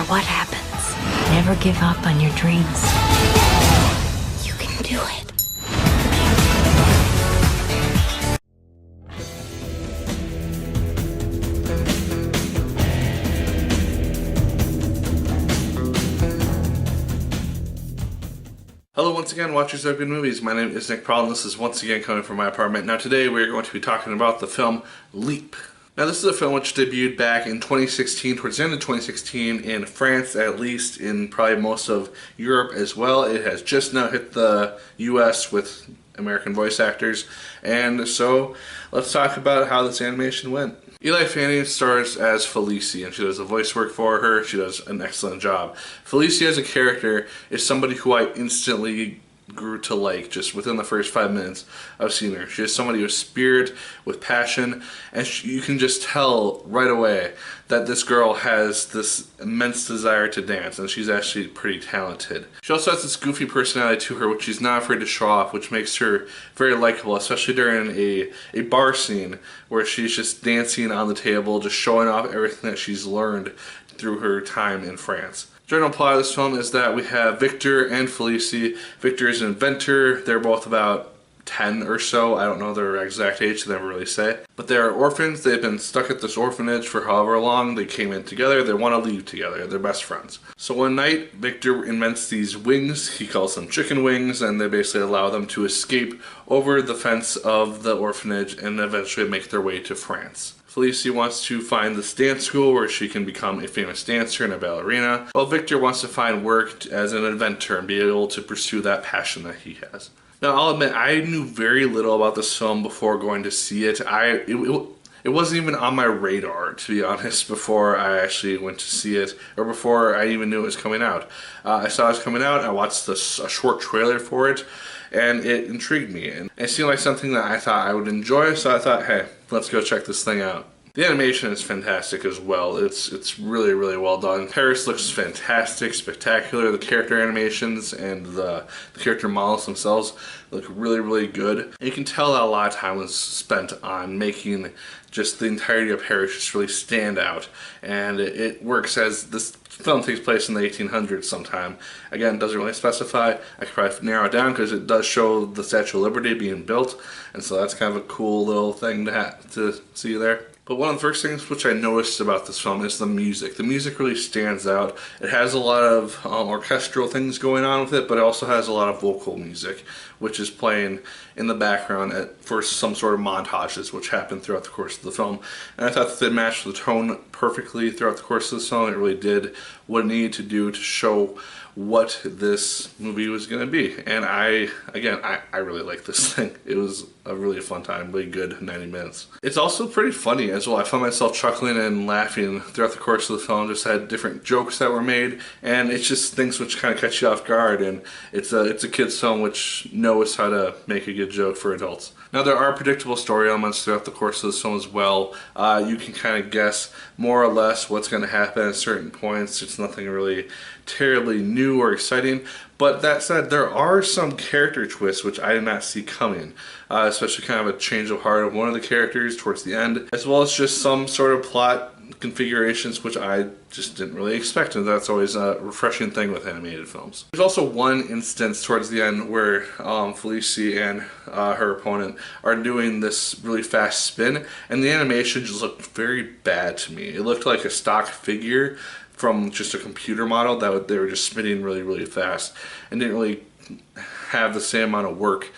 what happens, never give up on your dreams. You can do it. Hello once again, watchers of good movies. My name is Nick Pell and this is once again coming from my apartment. Now today we're going to be talking about the film Leap. Now this is a film which debuted back in 2016, towards the end of 2016 in France, at least in probably most of Europe as well. It has just now hit the US with American voice actors, and so let's talk about how this animation went. Eli Fanning stars as Felicie, and she does the voice work for her. She does an excellent job. Felicie as a character is somebody who I instantly grew to like just within the first 5 minutes of seeing her. She is somebody with spirit, with passion, and you can just tell right away that this girl has this immense desire to dance, and she's actually pretty talented. She also has this goofy personality to her, which she's not afraid to show off, which makes her very likable, especially during a bar scene where she's just dancing on the table, just showing off everything that she's learned through her time in France. General plot of this film is that we have Victor and Felicie. Victor is an inventor. They're both about 10 or so. I don't know their exact age, they never really say. But they are orphans. They've been stuck at this orphanage for however long. They came in together. They want to leave together. They're best friends. So one night, Victor invents these wings. He calls them chicken wings, and they basically allow them to escape over the fence of the orphanage and eventually make their way to France. Felicie wants to find this dance school where she can become a famous dancer and a ballerina, while Victor wants to find work as an inventor and be able to pursue that passion that he has. Now, I'll admit, I knew very little about this film before going to see it. It wasn't even on my radar, to be honest, before I actually went to see it, or before I even knew it was coming out. I saw it was coming out, I watched a short trailer for it, and it intrigued me. And it seemed like something that I thought I would enjoy, so I thought, hey, let's go check this thing out. The animation is fantastic as well. It's really, really well done. Paris looks fantastic, spectacular. The character animations and the character models themselves look really, really good. And you can tell that a lot of time was spent on making just the entirety of Paris just really stand out. And it works as this film takes place in the 1800s sometime. Again, it doesn't really specify. I could probably narrow it down because it does show the Statue of Liberty being built, and so that's kind of a cool little thing to see there. But one of the first things which I noticed about this film is the music. The music really stands out. It has a lot of orchestral things going on with it, but it also has a lot of vocal music, which is playing in the background for some sort of montages which happen throughout the course of the film. And I thought that they matched the tone perfectly throughout the course of the film. It really did what it needed to do to show what this movie was going to be. And I really like this thing. It was a really fun time, really good 90 minutes. It's also pretty funny as well. I found myself chuckling and laughing throughout the course of the film. Just had different jokes that were made, and it's just things which kind of catch you off guard, and it's a kid's film which knows how to make a good joke for adults. Now there are predictable story elements throughout the course of this film as well. You can kind of guess more or less what's going to happen at certain points. It's nothing really terribly new or exciting, but that said, there are some character twists which I did not see coming, especially kind of a change of heart of one of the characters towards the end, as well as just some sort of plot configurations which I just didn't really expect, and that's always a refreshing thing with animated films. There's also one instance towards the end where Felicie and her opponent are doing this really fast spin, and the animation just looked very bad to me. It looked like a stock figure from just a computer model that they were just spinning really, really fast and didn't really have the same amount of work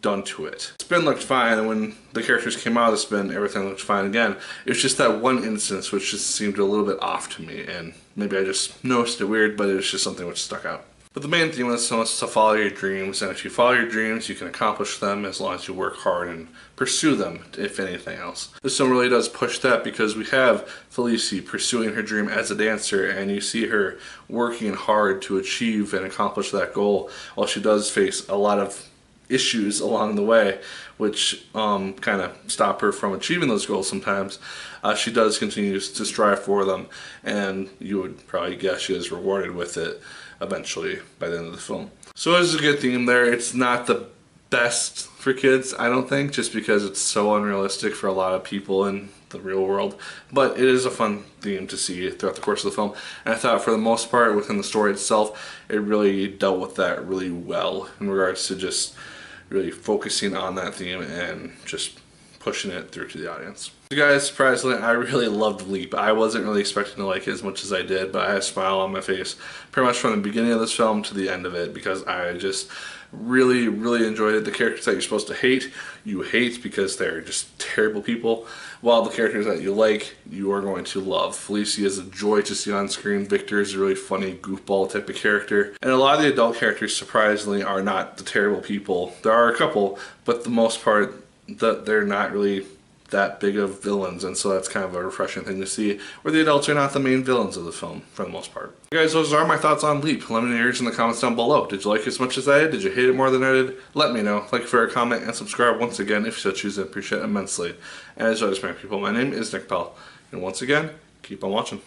done to it. The spin looked fine, and when the characters came out of the spin, everything looked fine again. It was just that one instance which just seemed a little bit off to me, and maybe I just noticed it weird, but it was just something which stuck out. But the main theme of this film is to follow your dreams, and if you follow your dreams, you can accomplish them as long as you work hard and pursue them, if anything else. This film really does push that because we have Felicie pursuing her dream as a dancer, and you see her working hard to achieve and accomplish that goal, while she does face a lot of issues along the way which kind of stop her from achieving those goals sometimes. She does continue to strive for them, and you would probably guess she is rewarded with it eventually by the end of the film. So there's a good theme there. It's not the best for kids, I don't think, just because it's so unrealistic for a lot of people in the real world. But it is a fun theme to see throughout the course of the film. And I thought for the most part, within the story itself, it really dealt with that really well in regards to just really focusing on that theme and just pushing it through to the audience. You guys, surprisingly, I really loved Leap. I wasn't really expecting to like it as much as I did, but I had a smile on my face pretty much from the beginning of this film to the end of it, because I just really, really enjoyed it. The characters that you're supposed to hate, you hate because they're just terrible people, while the characters that you like, you are going to love. Felicia is a joy to see on screen. Victor is a really funny goofball type of character. And a lot of the adult characters, surprisingly, are not the terrible people. There are a couple, but the most part, they're not really that big of villains, and so that's kind of a refreshing thing to see, where the adults are not the main villains of the film for the most part. Guys, those are my thoughts on Leap. Let me know yours in the comments down below. Did you like it as much as I did? Did you hate it more than I did? Let me know. Like, favorite, comment, and subscribe once again if you so choose. I appreciate it immensely. And as always, my people, my name is Nick Pell, and once again, keep on watching.